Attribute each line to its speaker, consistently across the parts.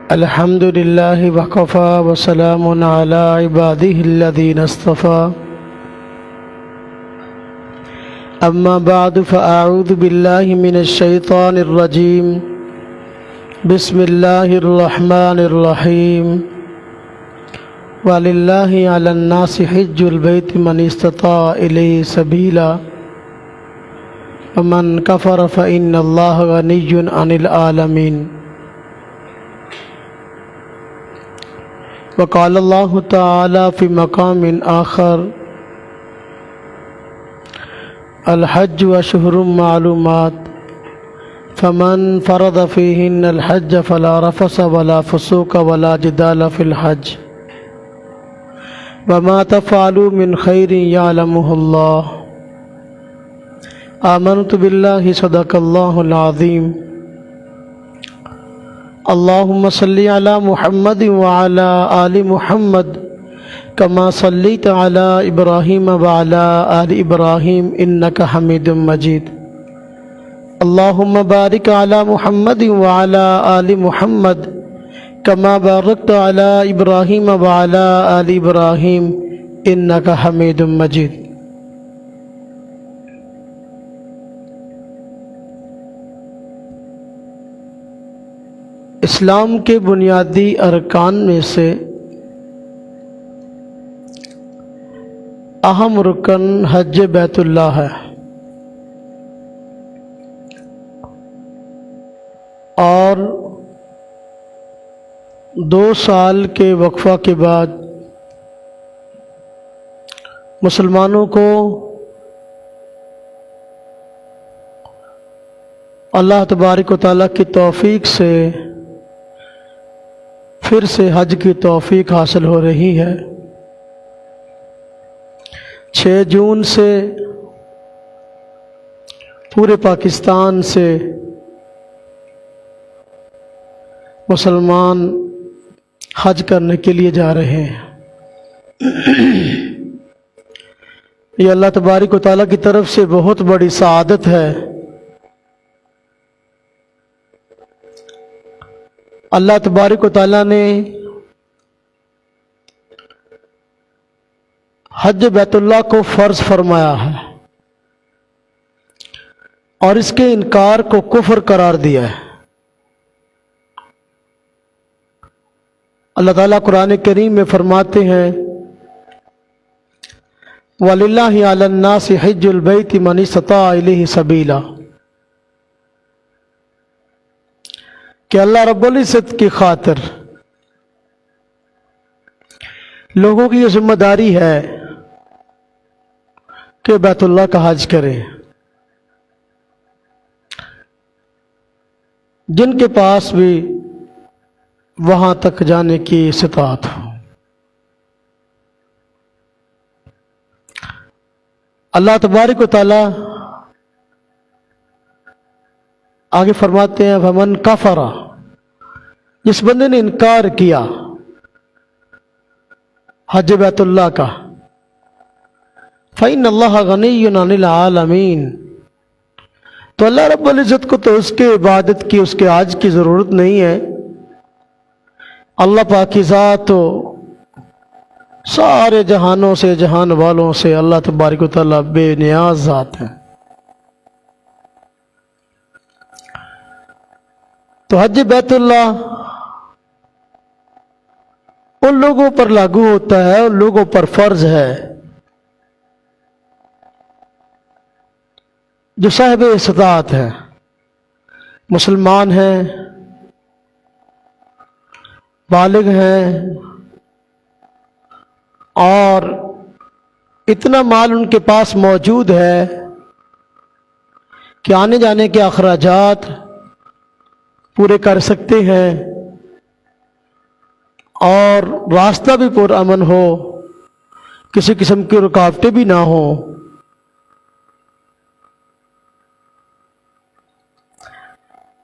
Speaker 1: الحمد لله وكفى وسلام على عباده الذين اصطفى أما بعد فأعوذ بالله من الشيطان الرجيم بسم الله الرحمن الرحيم ولله على الناس حج البيت من استطاع إليه سبيلا ومن كفر فإن الله غني عن العالمين وقال الله تعالى في مقام آخر الحج أشهر معلومات فمن فرض فيهن الحج فلا رفث ولا فسوق ولا جدال في الحج وما تفعلوا من خير يعلمه الله آمنت بالله صدق الله العظيم اللهم صل على محمد وعلى آل محمد كما صليت على إبراهيم وعلى آل إبراهيم إنك حميد مجيد اللهم بارك على محمد وعلى آل محمد كما باركت على إبراهيم وعلى آل إبراهيم إنك حميد مجيد اسلام کے بنیادی ارکان میں سے اہم رکن حج بیت اللہ ہے اور 2 سال کے وقفہ کے بعد مسلمانوں کو اللہ تبارک و تعالیٰ کی توفیق سے پھر سے حج کی توفیق حاصل ہو رہی ہے 6 جون سے پورے پاکستان سے مسلمان حج کرنے کے لیے جا رہے ہیں یہ اللہ تبارک و تعالیٰ کی طرف سے بہت بڑی سعادت ہے اللہ تبارک و تعالیٰ نے حج بیت اللہ کو فرض فرمایا ہے اور اس کے انکار کو کفر قرار دیا ہے اللہ تعالیٰ قرآن کریم میں فرماتے ہیں وَلِلَّهِ عَلَى النَّاسِ حِجُّ الْبَيْتِ مَنِ اسْتَطَاعَ إِلَيْهِ سَبِيلًا کہ اللہ رب العزت کی خاطر لوگوں کی یہ ذمہ داری ہے کہ بیت اللہ کا حج کریں جن کے پاس بھی وہاں تک جانے کی استطاعت ہو اللہ تبارک و تعالی آگے فرماتے ہیں ومن کفر جس بندے نے انکار کیا حج بیت اللہ کا فإن اللہ غنی عن العالمین تو اللہ رب العزت کو تو اس کے عبادت کی اس کے حج کی ضرورت نہیں ہے اللہ پاک کی ذات تو سارے جہانوں سے جہان والوں سے اللہ تبارک و تعالیٰ بے نیاز ذات ہے تو حج بیت اللہ ان لوگوں پر لاگو ہوتا ہے ان لوگوں پر فرض ہے جو صاحب استطاعت ہے مسلمان ہیں بالغ ہیں اور اتنا مال ان کے پاس موجود ہے کہ آنے جانے کے اخراجات پورے کر سکتے ہیں اور راستہ بھی پرامن ہو کسی قسم کی رکاوٹیں بھی نہ ہوں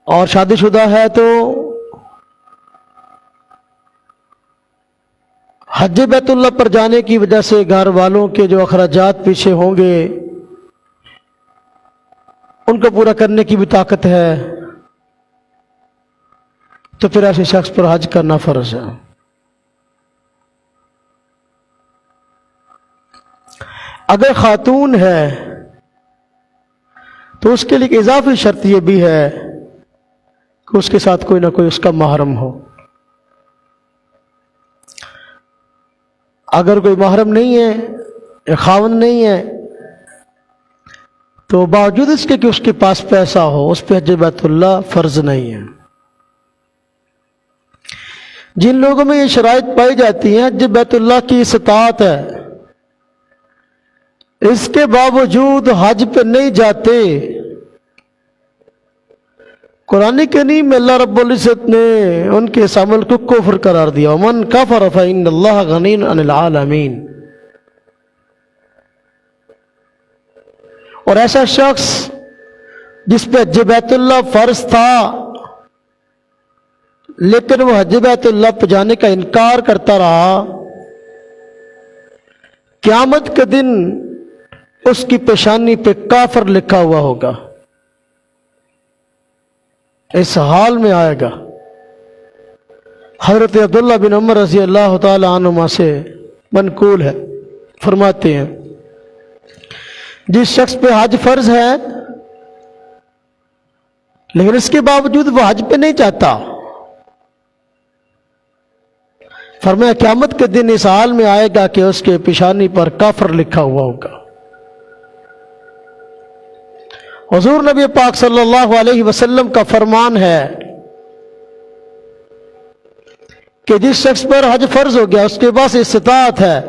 Speaker 1: اور شادی شدہ ہے تو حج بیت اللہ پر جانے کی وجہ سے گھر والوں کے جو اخراجات پیچھے ہوں گے ان کو پورا کرنے کی بھی طاقت ہے تو پھر ایسے شخص پر حج کرنا فرض ہے۔ اگر خاتون ہے تو اس کے لیے ایک اضافی شرط یہ بھی ہے کہ اس کے ساتھ کوئی نہ کوئی اس کا محرم ہو۔ اگر کوئی محرم نہیں ہے یا خاوند نہیں ہے تو باوجود اس کے کہ اس کے پاس پیسہ ہو اس پہ حج بیت اللہ فرض نہیں ہے۔ جن لوگوں میں یہ شرائط پائی جاتی ہیں حج بیت اللہ کی استطاعت ہے، اس کے باوجود حج پہ نہیں جاتے، قرآن کریم میں اللہ رب العزت نے ان کے اس عمل کو کفر قرار دیا، ومن کفر فإن اللہ غنی عن العالمین۔ اور ایسا شخص جس پہ حج بیت اللہ فرض تھا لیکن وہ حج بیت اللہ پہ جانے کا انکار کرتا رہا، قیامت کے دن اس کی پیشانی پہ کافر لکھا ہوا ہوگا، اس حال میں آئے گا۔ حضرت عبداللہ بن عمر رضی اللہ تعالی عنہما سے منقول ہے، فرماتے ہیں جس شخص پہ حج فرض ہے لیکن اس کے باوجود وہ حج پہ نہیں جاتا، فرمایا قیامت کے دن اس حال میں آئے گا کہ اس کے پیشانی پر کافر لکھا ہوا ہوگا۔ حضور نبی پاک صلی اللہ علیہ وسلم کا فرمان ہے کہ جس شخص پر حج فرض ہو گیا اس کے پاس استطاعت ہے،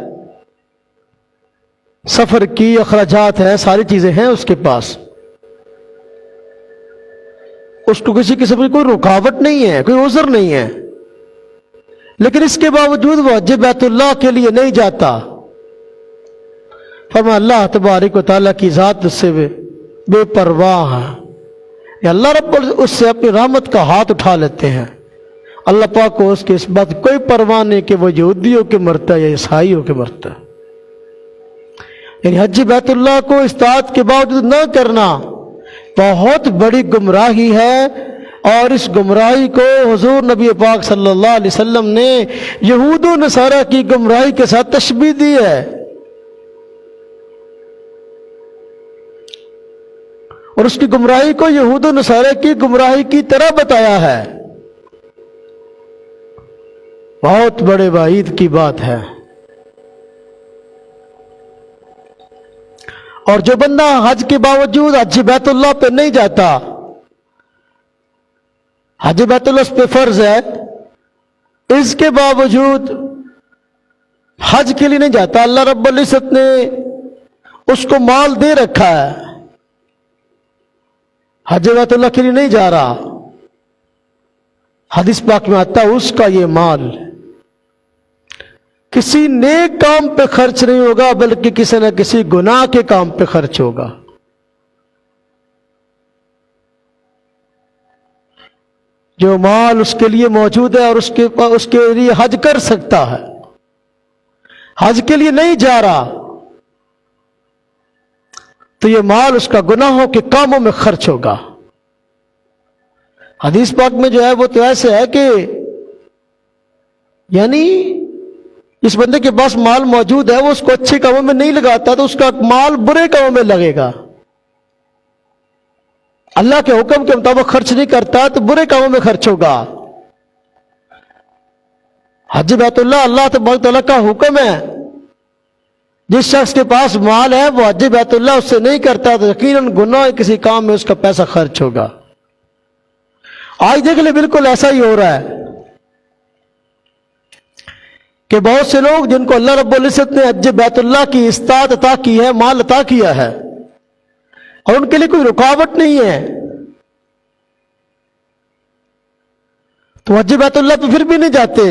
Speaker 1: سفر کی اخراجات ہیں، ساری چیزیں ہیں اس کے پاس، اس کو کسی قسم کی کوئی رکاوٹ نہیں ہے، کوئی عذر نہیں ہے، لیکن اس کے باوجود وہ حج بیت اللہ کے لیے نہیں جاتا، فرمایا اللہ تبارک و تعالیٰ کی ذات اس سے بے پرواہ ہے، یا اللہ رب اس سے اپنی رحمت کا ہاتھ اٹھا لیتے ہیں۔ اللہ پاک کو اس کی اس بات کوئی پرواہ نہیں کہ وہ یہودیوں کے مرتا ہے یا عیسائیوں کے مرتا ہے۔ یعنی حج بیت اللہ کو استطاعت کے باوجود نہ کرنا بہت بڑی گمراہی ہے، اور اس گمراہی کو حضور نبی پاک صلی اللہ علیہ وسلم نے یہود و نصارہ کی گمراہی کے ساتھ تشبیہ دی ہے، اور اس کی گمراہی کو یہود و نصارہ کی گمراہی کی طرح بتایا ہے۔ بہت بڑے وعید کی بات ہے۔ اور جو بندہ حج کے باوجود حج بیت اللہ پہ نہیں جاتا، حج بیت اللہ اس پہ فرض ہے، اس کے باوجود حج کے لیے نہیں جاتا، اللہ رب العزت نے اس کو مال دے رکھا ہے، حج بیت اللہ کے لیے نہیں جا رہا، حدیث پاک میں آتا ہے اس کا یہ مال کسی نیک کام پہ خرچ نہیں ہوگا بلکہ کسی نہ کسی گناہ کے کام پہ خرچ ہوگا۔ جو مال اس کے لیے موجود ہے اور اس کے لیے حج کر سکتا ہے، حج کے لیے نہیں جا رہا، تو یہ مال اس کا گناہوں کے کاموں میں خرچ ہوگا۔ حدیث پاک میں جو ہے وہ تو ایسے ہے کہ یعنی اس بندے کے پاس مال موجود ہے، وہ اس کو اچھے کاموں میں نہیں لگاتا تو اس کا مال برے کاموں میں لگے گا، اللہ کے حکم کے مطابق خرچ نہیں کرتا تو برے کاموں میں خرچ ہوگا۔ حج بیت اللہ اللہ تبارک تعالیٰ کا حکم ہے، جس شخص کے پاس مال ہے وہ حج بیت اللہ اس سے نہیں کرتا تو یقیناً گناہ کسی کام میں اس کا پیسہ خرچ ہوگا۔ آج دیکھ لیں بالکل ایسا ہی ہو رہا ہے کہ بہت سے لوگ جن کو اللہ رب العزت نے حج بیت اللہ کی استطاعت عطا کی ہے، مال عطا کیا ہے، اور ان کے لیے کوئی رکاوٹ نہیں ہے، تو حج بیت اللہ پہ پھر بھی نہیں جاتے،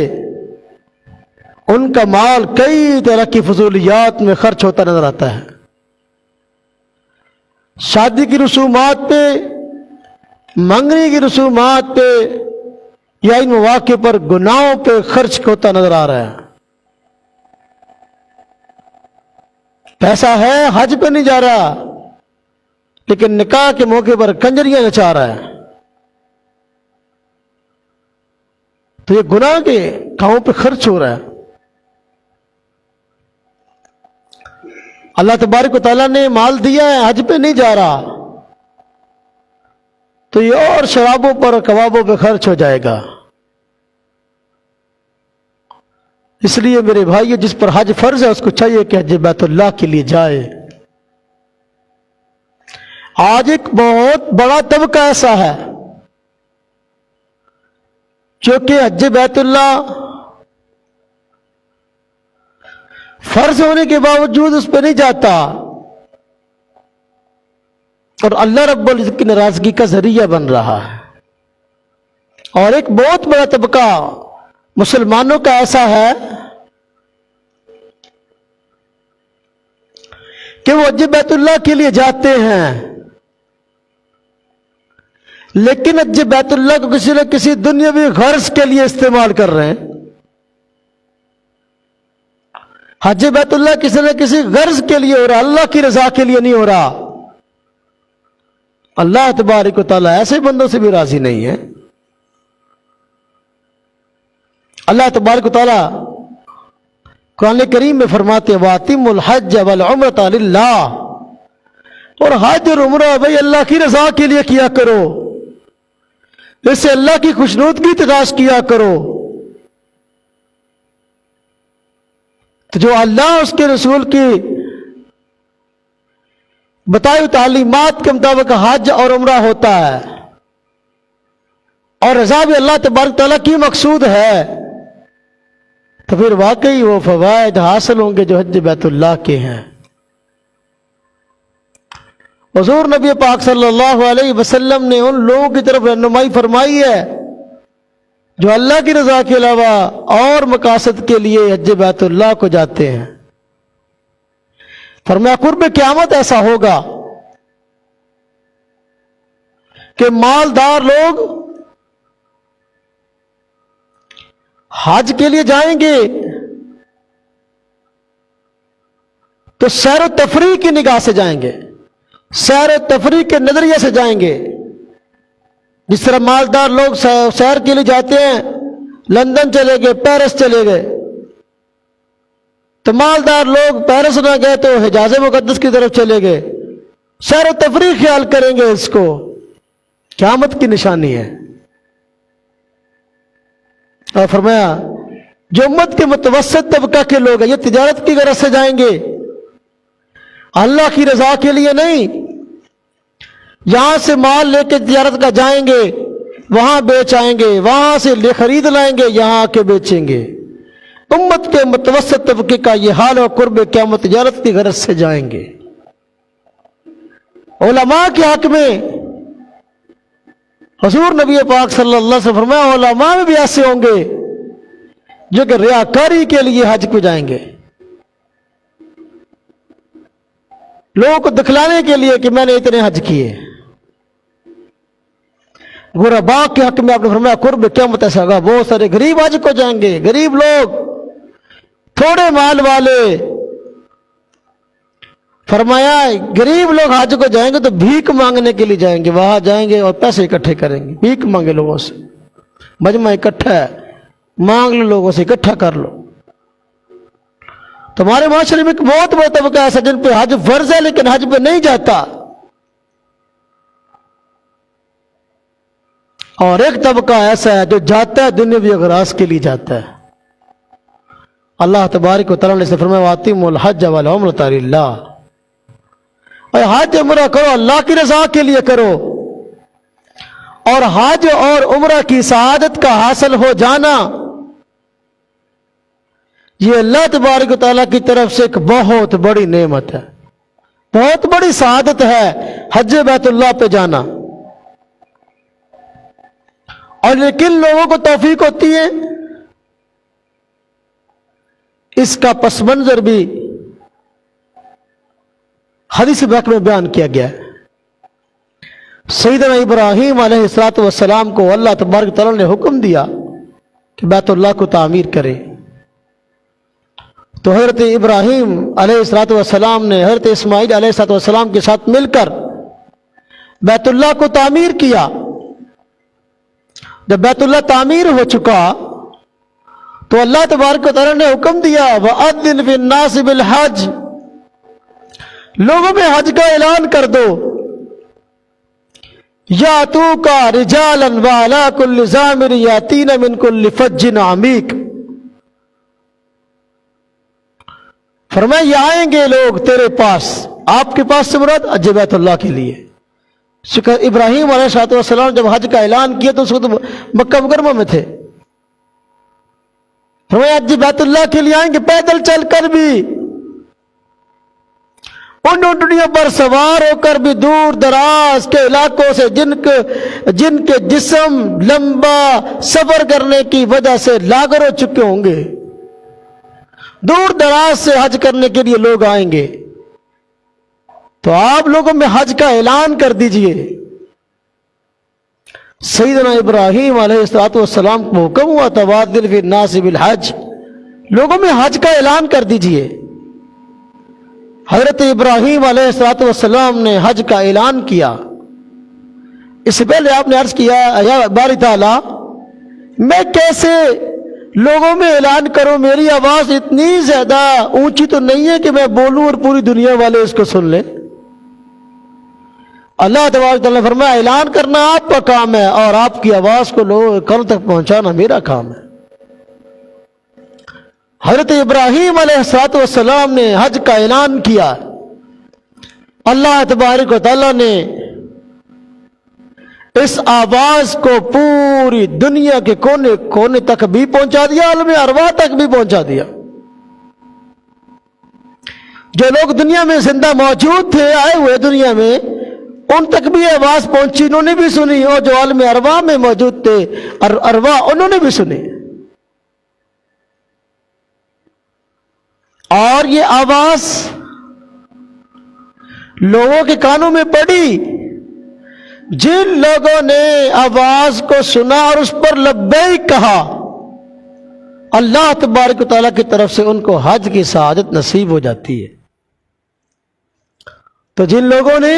Speaker 1: ان کا مال کئی طرح کی فضولیات میں خرچ ہوتا نظر آتا ہے، شادی کی رسومات پہ، منگنی کی رسومات پہ، یا ان مواقع پر گناہوں پہ خرچ ہوتا نظر آ رہا ہے۔ پیسہ ہے، حج پہ نہیں جا رہا، لیکن نکاح کے موقع پر کنجریاں نچا رہا ہے۔ تو یہ گناہ کے کاموں پہ خرچ ہو رہا ہے. اللہ تبارک و تعالیٰ نے مال دیا ہے، حج پہ نہیں جا رہا، تو یہ اور شرابوں پر کبابوں پہ خرچ ہو جائے گا. اس لیے میرے بھائیو، جس پر حج فرض ہے اس کو چاہیے کہ حج بیت اللہ کے لیے جائے. آج ایک بہت بڑا طبقہ ایسا ہے جو کہ حج بیت اللہ فرض ہونے کے باوجود اس پہ نہیں جاتا اور اللہ رب العزت کی ناراضگی کا ذریعہ بن رہا ہے. اور ایک بہت بڑا طبقہ مسلمانوں کا ایسا ہے کہ وہ حج بیت اللہ کے لیے جاتے ہیں، لیکن حج بیت اللہ کو کسی نہ کسی دنیاوی غرض کے لیے استعمال کر رہے ہیں. حج بیت اللہ کسی نہ کسی غرض کے لیے ہو رہا، اللہ کی رضا کے لیے نہیں ہو رہا. اللہ تبارک و تعالیٰ ایسے بندوں سے بھی راضی نہیں ہے. اللہ تبارک و تعالیٰ قرآن کریم میں فرماتے ہیں وَأَتِمُّوا الْحَجَّ وَالْعُمْرَةَ لِلَّهِ، اور حج اور عمرہ بھائی اللہ کی رضا کے لیے کیا کرو، اس سے اللہ کی خوشنودگی تلاش کیا کرو. تو جو اللہ اس کے رسول کی بتائی تعلیمات کے مطابق حج اور عمرہ ہوتا ہے اور رضا بھی اللہ تبارک تعالیٰ کی مقصود ہے، تو پھر واقعی وہ فوائد حاصل ہوں گے جو حج بیت اللہ کے ہیں. حضور نبی پاک صلی اللہ علیہ وسلم نے ان لوگوں کی طرف رہنمائی فرمائی ہے جو اللہ کی رضا کے علاوہ اور مقاصد کے لیے حج بیت اللہ کو جاتے ہیں. فرمایا قرب قیامت ایسا ہوگا کہ مالدار لوگ حج کے لیے جائیں گے تو سیر و تفریح کی نگاہ سے جائیں گے، سیر و تفریح کے نظریے سے جائیں گے. جس طرح مالدار لوگ سیر کے لیے جاتے ہیں، لندن چلے گئے، پیرس چلے گئے، تو مالدار لوگ پیرس نہ گئے تو حجاز مقدس کی طرف چلے گئے، سیر و تفریح خیال کریں گے. اس کو قیامت کی نشانی ہے. اور فرمایا جو امت کے متوسط طبقہ کے لوگ ہیں یہ تجارت کی غرض سے جائیں گے، اللہ کی رضا کے لیے نہیں. یہاں سے مال لے کے تجارت کا جائیں گے، وہاں بیچ آئیں گے، وہاں سے لے خرید لائیں گے، یہاں آ کے بیچیں گے. امت کے متوسط طبقے کا یہ حال اور قرب قیامت تجارت کی غرض سے جائیں گے. علماء کے حق میں حضور نبی پاک صلی اللہ علیہ وسلم فرمایا علماء میں بھی ایسے ہوں گے جو کہ ریاکاری کے لیے حج کو جائیں گے، لوگوں کو دکھلانے کے لیے کہ میں نے اتنے حج کیے. غرباء کے حق میں آپ نے فرمایا قرب قیامت ایسا ہوگا بہت سارے غریب حج کو جائیں گے، غریب لوگ، تھوڑے مال والے. فرمایا غریب لوگ حج کو جائیں گے تو بھیک مانگنے کے لیے جائیں گے، وہاں جائیں گے اور پیسے اکٹھے کریں گے، بھیک مانگے لوگوں سے، مجمع اکٹھا ہے، مانگ لو لوگوں سے، اکٹھا کر لو. تمہارے معاشرے میں ایک بہت بڑا طبقہ ایسا جن پہ حج فرض ہے لیکن حج پہ نہیں جاتا، اور ایک طبقہ ایسا ہے جو جاتا ہے دنیاوی اغراض کے لیے جاتا ہے. اللہ تبارک و تعالیٰ نے فرمایا وَأَتِمُّوا الْحَجَّ وَالْعُمْرَةَ لِلَّهِ، اور حج عمرہ کرو اللہ کی رضا کے لیے کرو. اور حج اور عمرہ کی سعادت کا حاصل ہو جانا یہ اللہ تبارک و تعالیٰ کی طرف سے ایک بہت بڑی نعمت ہے، بہت بڑی سعادت ہے حج بیت اللہ پہ جانا. اور لیکن لوگوں کو توفیق ہوتی ہے، اس کا پس منظر بھی حدیث پاک میں بیان کیا گیا ہے. سیدنا ابراہیم علیہ السلام کو اللہ تبارک تعالیٰ نے حکم دیا کہ بیت اللہ کو تعمیر کرے، تو حضرت ابراہیم علیہ السلام نے حضرت اسماعیل علیہ السلام کے ساتھ مل کر بیت اللہ کو تعمیر کیا. جب بیت اللہ تعمیر ہو چکا تو اللہ تبارک و تعالیٰ نے حکم دیا وَأَذِّنْ فِي النَّاسِ بِالْحَجِّ، لوگوں میں حج کا اعلان کر دو، یاتوک رجالا وعلی کل ضامر یاتین من کل فج عمیق، فرمایا یہ آئیں گے لوگ تیرے پاس، آپ کے پاس سے مراد حج بیت اللہ کے لیے۔ ابراہیم علیہ السلام جب حج کا اعلان کیا تو اس وقت مکہ مکرمہ میں تھے، فرمایا حج بیت اللہ کے لیے آئیں گے پیدل چل کر بھی، ان اونٹنیوں پر سوار ہو کر بھی، دور دراز کے علاقوں سے جن کے جسم لمبا سفر کرنے کی وجہ سے لاغر ہو چکے ہوں گے، دور دراز سے حج کرنے کے لیے لوگ آئیں گے، تو آپ لوگوں میں حج کا اعلان کر دیجئے۔ سیدنا ابراہیم علیہ السلام کو حکم ہوا تھا وَأَذِّنْ فِي النَّاسِ بِالْحَجِّ، لوگوں میں حج کا اعلان کر دیجئے۔ حضرت ابراہیم علیہ السلام نے حج کا اعلان کیا۔ اس سے پہلے آپ نے عرض کیا یا باری تعالیٰ میں کیسے لوگوں میں اعلان کروں، میری آواز اتنی زیادہ اونچی تو نہیں ہے کہ میں بولوں اور پوری دنیا والے اس کو سن لیں۔ اللہ تبارک تعالیٰ نے فرمایا اعلان کرنا آپ کا کام ہے اور آپ کی آواز کو لوگوں کے کانوں تک پہنچانا میرا کام ہے۔ حضرت ابراہیم علیہ السلام نے حج کا اعلان کیا، اللہ تبارک و تعالیٰ نے اس آواز کو پوری دنیا کے کونے کونے تک بھی پہنچا دیا، عالم ارواح تک بھی پہنچا دیا۔ جو لوگ دنیا میں زندہ موجود تھے، آئے ہوئے دنیا میں، ان تک بھی آواز پہنچی، انہوں نے بھی سنی، اور جو عالم ارواح میں موجود تھے ارواح انہوں نے بھی سنی، اور یہ آواز لوگوں کے کانوں میں پڑی۔ جن لوگوں نے آواز کو سنا اور اس پر لبیک کہا، اللہ تبارک و تعالیٰ کی طرف سے ان کو حج کی سعادت نصیب ہو جاتی ہے۔ تو جن لوگوں نے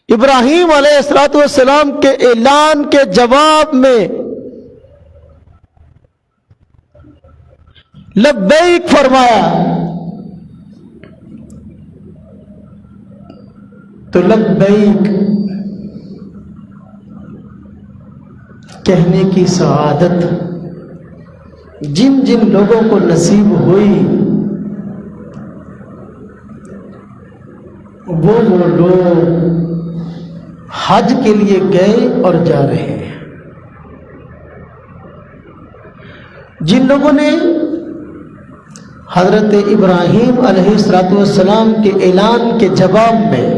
Speaker 1: ابراہیم علیہ السلام کے اعلان کے جواب میں لبیک فرمایا، تو لبیک کہنے کی سعادت جن جن لوگوں کو نصیب ہوئی وہ لوگ حج کے لیے گئے اور جا رہے ہیں۔ جن لوگوں نے حضرت ابراہیم علیہ السلام کے اعلان کے جواب میں،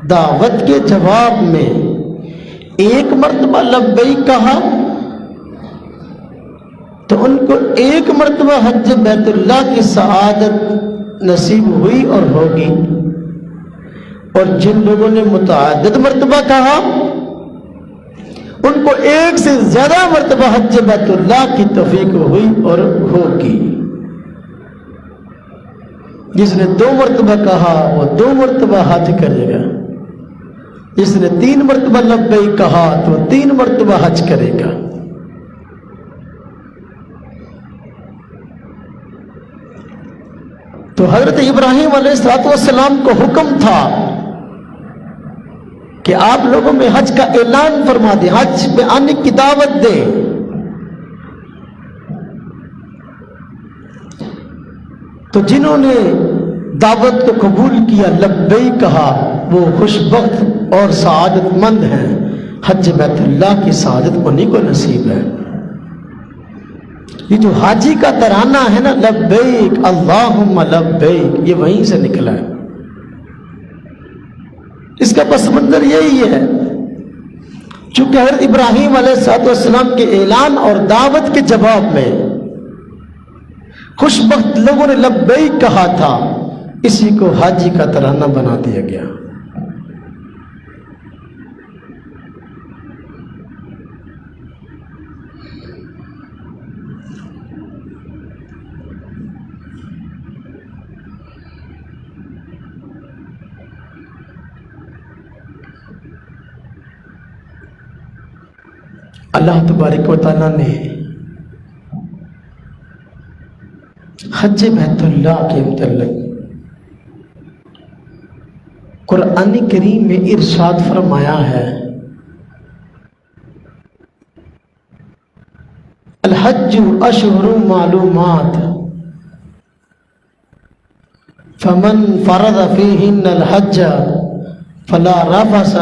Speaker 1: دعوت کے جواب میں ایک مرتبہ لبیک کہا، تو ان کو ایک مرتبہ حج بیت اللہ کی سعادت نصیب ہوئی اور ہوگی، اور جن لوگوں نے متعدد مرتبہ کہا ان کو ایک سے زیادہ مرتبہ حج بیت اللہ کی توفیق ہوئی اور ہوگی۔ جس نے 2 مرتبہ کہا وہ 2 مرتبہ حج کرے گا، جس نے 3 مرتبہ لبیک کہا تو 3 مرتبہ حج کرے گا۔ تو حضرت ابراہیم علیہ السلام کو حکم تھا کہ آپ لوگوں میں حج کا اعلان فرما دیں، حج میں آنے کی دعوت دیں۔ تو جنہوں نے دعوت کو قبول کیا، لبیک کہا، وہ خوش بخت اور سعادت مند ہیں، حج بیت اللہ کی سعادت انہیں کو نصیب ہے۔ یہ جو حاجی کا ترانہ ہے نا، لبیک اللہم لبیک، یہ وہیں سے نکلا ہے۔ اس کا پس منظر یہی ہے، چونکہ حضرت ابراہیم علیہ السلام کے اعلان اور دعوت کے جواب میں خوش بخت لوگوں نے لبیک کہا تھا، اسی کو حاجی کا ترانہ بنا دیا گیا۔ اللہ تبارک و تعالیٰ نے حج بیت اللہ کے متعلق قرآن کریم میں ارشاد فرمایا ہے، الحج اشہر معلومات فمن فرض فیہن الحج فلا رفث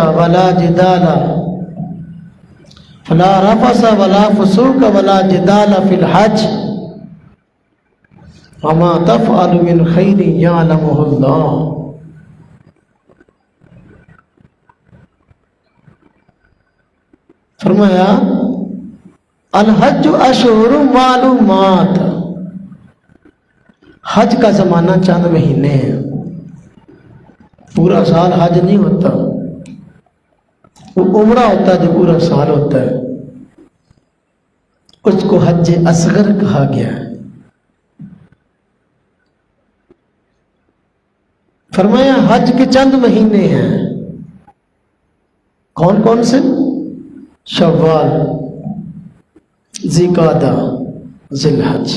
Speaker 1: ولا فسوق ولا جدال فی الحج وما تفعل من خیر یعلمہ اللہ۔ فرمایا الحج اشہر معلومات، حج کا زمانہ چند مہینے ہیں، پورا سال حج نہیں ہوتا، وہ عمرہ ہوتا ہے جو پورا سال ہوتا ہے، اس کو حج اصغر کہا گیا ہے۔ فرمایا حج کے چند مہینے ہیں، کون کون سے؟ شوال، ذوالقعدہ، ذی الحج،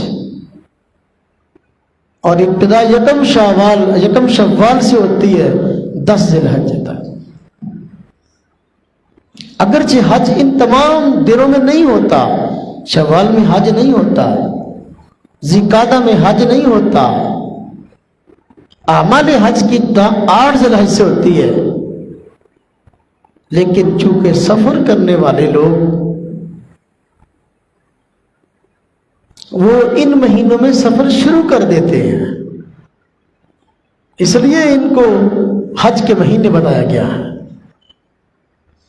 Speaker 1: اور ابتدا یکم شوال سے ہوتی ہے 10 ذی الحج تک۔ اگرچہ حج ان تمام دنوں میں نہیں ہوتا، شوال میں حج نہیں ہوتا، ذوالقعدہ میں حج نہیں ہوتا، اعمال حج کی 8 ذی الحج سے ہوتی ہے، لیکن چونکہ سفر کرنے والے لوگ وہ ان مہینوں میں سفر شروع کر دیتے ہیں، اس لیے ان کو حج کے مہینے بتایا گیا ہے۔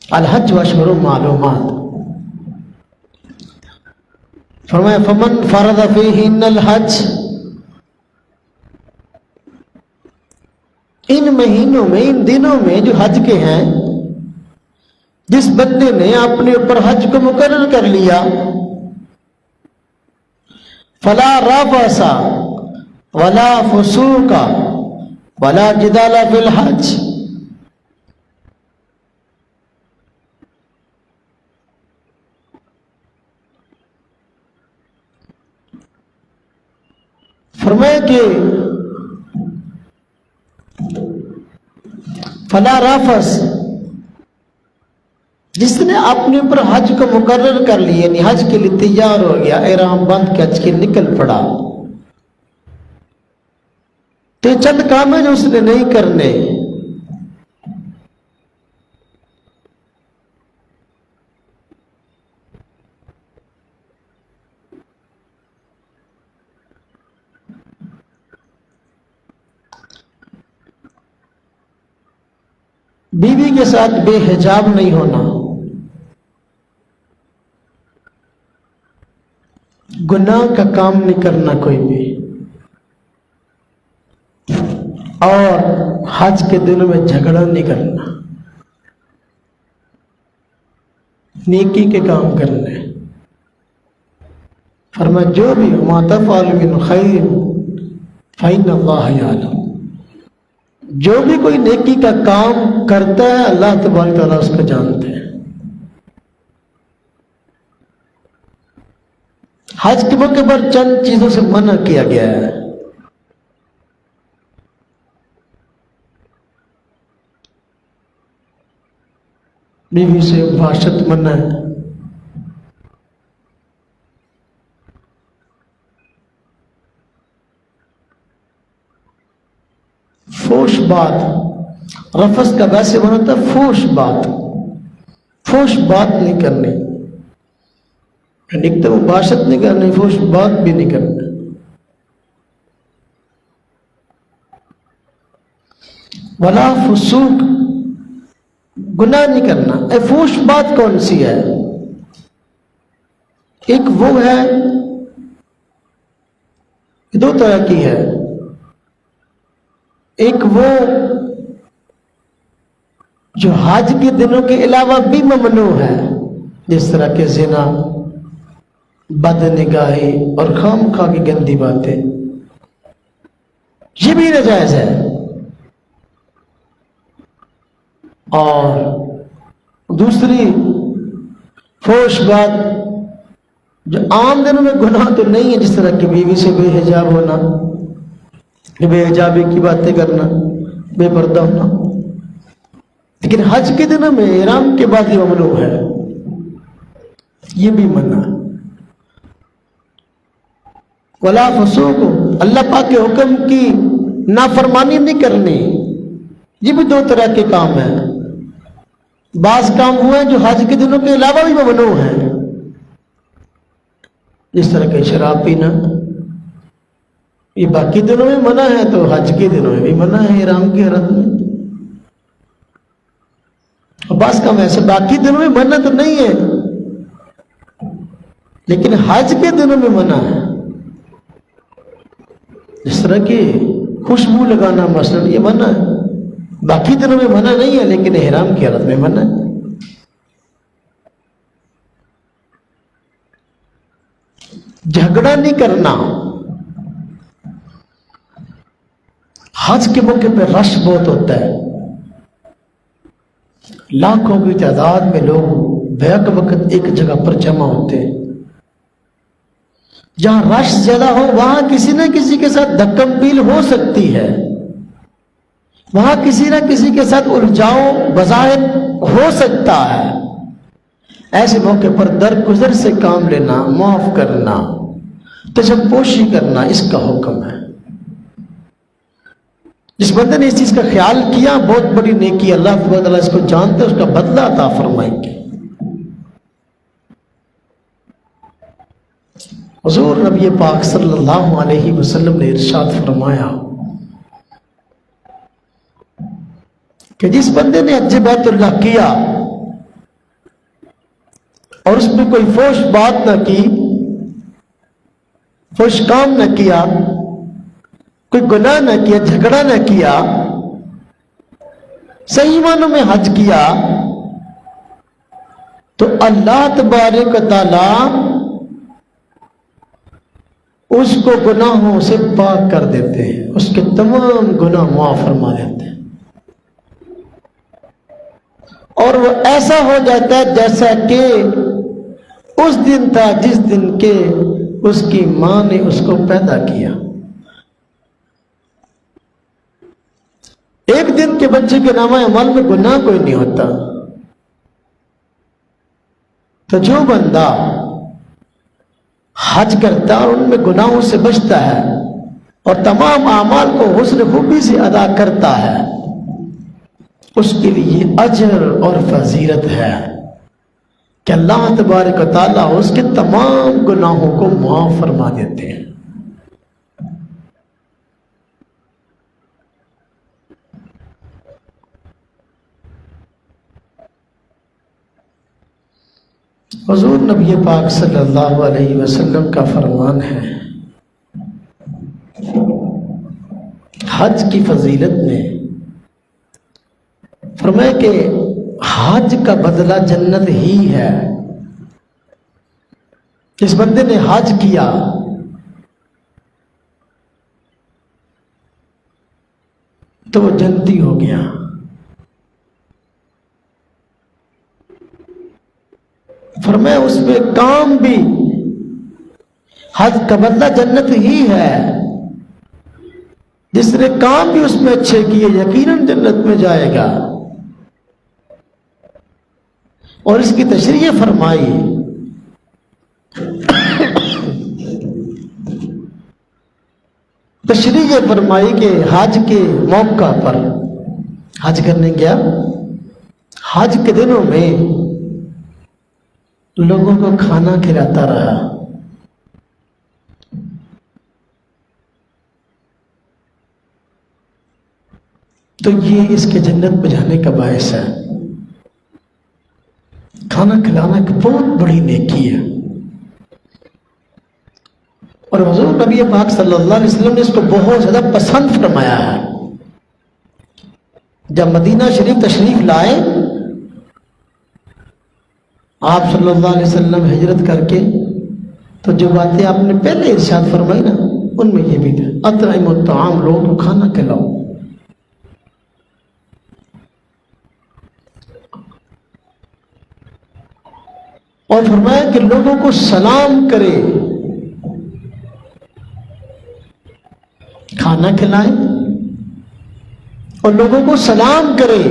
Speaker 1: الحج اشہر معلومات، فرمایا فمن فرض فیہن الحج، ان مہینوں میں، ان دنوں میں جو حج کے ہیں، جس بندے نے اپنے اوپر حج کو مقرر کر لیا، فلا رفث ولا فسوق ولا جدال فی الحج، فرمایا کہ فلا رفث، جس نے اپنے اوپر حج کو مقرر کر لیے، یعنی حج کے لیے تیار ہو گیا، احرام بند کے حج کے نکل پڑا، تو یہ چند کام ہیں جو اس نے نہیں کرنے۔ بیوی کے ساتھ بے حجاب نہیں ہونا، گناہ کا کام نہیں کرنا کوئی بھی، اور حج کے دنوں میں جھگڑا نہیں کرنا، نیکی کے کام کرنے۔ فرمایا جو بھی ما تفعل من خیر فإن اللہ یعلم، جو بھی کوئی نیکی کا کام کرتا ہے اللہ تبارک تعالیٰ اس کو جانتے ہیں۔ حج کے موقع پر چند چیزوں سے منع کیا گیا ہے۔ بیوی سے مباشرت منع ہے، فوش بات، رفث کا ویسے معنی ہوتا ہے فوش بات نہیں کرنی، ایک تو مباشرت نہیں کرنی، فوش بات بھی نہیں کرنی۔ ولا فسوق، گناہ نہیں کرنا۔ فوش بات کون سی ہے؟ ایک وہ ہے، دو طرح کی ہے، ایک وہ جو حج کے دنوں کے علاوہ بھی ممنوع ہے، جس طرح کہ زنا، بد نگاہی اور خام خواہ کی گندی باتیں، یہ بھی ناجائز ہے۔ اور دوسری فوش بات جو عام دنوں میں گناہ تو نہیں ہے، جس طرح کہ بیوی سے بے حجاب ہونا، بے حجابی کی باتیں کرنا، بے پردہ ہونا، لیکن حج کے دنوں میں احرام کے بعد یہ ممنوع ہے، یہ بھی منع ہے۔ ولا فسوق، اللہ پاک کے حکم کی نافرمانی نہیں کرنی، یہ بھی دو طرح کے کام ہیں۔ بعض کام ہوئے جو حج کے دنوں کے علاوہ بھی ممنوع ہیں، جس طرح کہ شراب پینا، یہ باقی دنوں میں منع ہے تو حج کے دنوں میں بھی منع ہے احرام کی حالت میں۔ اور بعض کام ایسے باقی دنوں میں منع تو نہیں ہے لیکن حج کے دنوں میں منع ہے، جس طرح کہ خوشبو لگانا مثلا یہ منع ہے، باقی دنوں میں منع نہیں ہے لیکن احرام کی حالت میں منع ہے۔ جھگڑا نہیں کرنا، حج کے موقع پہ رش بہت ہوتا ہے، لاکھوں کی تعداد میں لوگ بیک وقت ایک جگہ پر جمع ہوتے ہیں۔ جہاں رش زیادہ ہو وہاں کسی نہ کسی کے ساتھ دھکم پیل ہو سکتی ہے، وہاں کسی نہ کسی کے ساتھ الجھاؤ بظاہر ہو سکتا ہے۔ ایسے موقع پر درگزر سے کام لینا، معاف کرنا، تجپوشی کرنا اس کا حکم ہے۔ جس بندے نے اس چیز کا خیال کیا بہت بڑی نیکی، اللہ تبارک تعالیٰ اس کو جانتے، اس کا بدلہ عطا فرمائیں گے۔ حضور نبی پاک صلی اللہ علیہ وسلم نے ارشاد فرمایا کہ جس بندے نے حج بیت اللہ کیا اور اس میں کوئی فحش بات نہ کی، فحش کام نہ کیا، کوئی گناہ نہ کیا، جھگڑا نہ کیا، صحیح معنوں میں حج کیا، تو اللہ تبارک و تعالی اس کو گناہوں سے پاک کر دیتے ہیں، اس کے تمام گناہ معاف فرما دیتے ہیں، اور وہ ایسا ہو جاتا ہے جیسا کہ اس دن تھا جس دن کے اس کی ماں نے اس کو پیدا کیا۔ ایک دن کے بچے کے نامہ اعمال میں گناہ کوئی نہیں ہوتا، تو جو بندہ حج کرتا اور ان میں گناہوں سے بچتا ہے اور تمام اعمال کو حسن خوبی سے ادا کرتا ہے، اس کے لیے اجر اور فضیلت ہے کہ اللہ تبارک و تعالیٰ اس کے تمام گناہوں کو معاف فرما دیتے ہیں۔ حضور نبی پاک صلی اللہ علیہ وسلم کا فرمان ہے، حج کی فضیلت میں فرمایا کہ حج کا بدلہ جنت ہی ہے۔ جس بندے نے حج کیا تو وہ جنتی ہو گیا، فرمایا اس میں کام بھی، حج کا بدلہ جنت ہی ہے، جس نے کام بھی اس میں اچھے کیے یقیناً جنت میں جائے گا۔ اور اس کی تشریح فرمائی کہ حج کے موقع پر حج کرنے گیا، حج کے دنوں میں لوگوں کو کھانا کھلاتا رہا، تو یہ اس کے جنت میں جانے کا باعث ہے۔ کھانا کھلانا ایک بہت بڑی نیکی ہے، اور حضور نبی پاک صلی اللہ علیہ وسلم نے اس کو بہت زیادہ پسند فرمایا ہے۔ جب مدینہ شریف تشریف لائے آپ صلی اللہ علیہ وسلم ہجرت کر کے، تو جو باتیں آپ نے پہلے ارشاد فرمائی نا، ان میں یہ بھی تھا، اطعم الطعام، لوگوں کو کھانا کھلاؤ۔ اور فرمایا کہ لوگوں کو سلام کرے، کھانا کھلائیں اور لوگوں کو سلام کرے،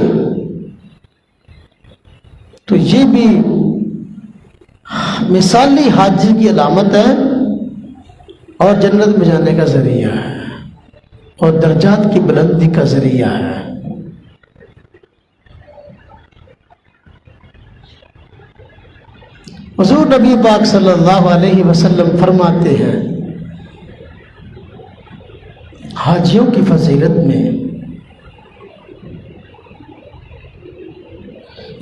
Speaker 1: تو یہ بھی مثالی حاجی کی علامت ہے اور جنت میں جانے کا ذریعہ ہے اور درجات کی بلندی کا ذریعہ ہے۔ حضور نبی پاک صلی اللہ علیہ وسلم فرماتے ہیں حاجیوں کی فضیلت میں،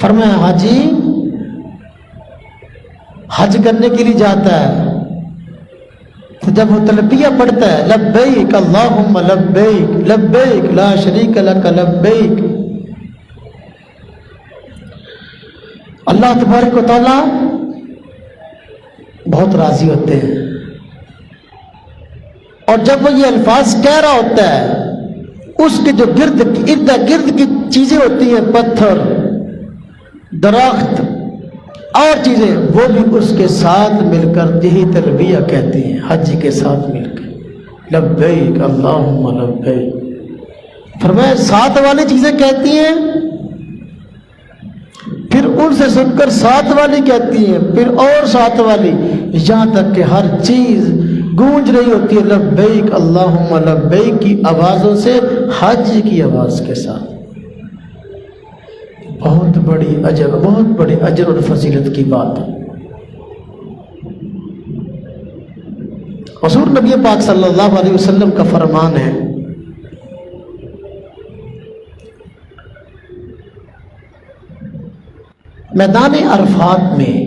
Speaker 1: فرمایا حاجی حج کرنے کے لیے جاتا ہے تو جب وہ تلبیہ پڑھتا ہے لبیک اللہم لبیک لبیک لا شریک لک لبیک، اللہ تبارک و تعالی بہت راضی ہوتے ہیں، اور جب وہ یہ الفاظ کہہ رہا ہوتا ہے اس کے جو ارد گرد کی چیزیں ہوتی ہیں، پتھر، درخت اور چیزیں، وہ بھی اس کے ساتھ مل کر یہی تلبیہ کہتی ہیں، حج کے ساتھ مل کر لبیک اللہم لبیک۔ فرمایا ساتھ والی چیزیں کہتی ہیں، پھر ان سے سن کر ساتھ والی کہتی ہیں، پھر اور ساتھ والی، یہاں تک کہ ہر چیز گونج رہی ہوتی ہے لبیک اللہم لبیک کی آوازوں سے، حج کی آواز کے ساتھ۔ بہت بڑی اجر اور فضیلت کی بات ہے۔ حضور نبی پاک صلی اللہ علیہ وسلم کا فرمان ہے میدان عرفات میں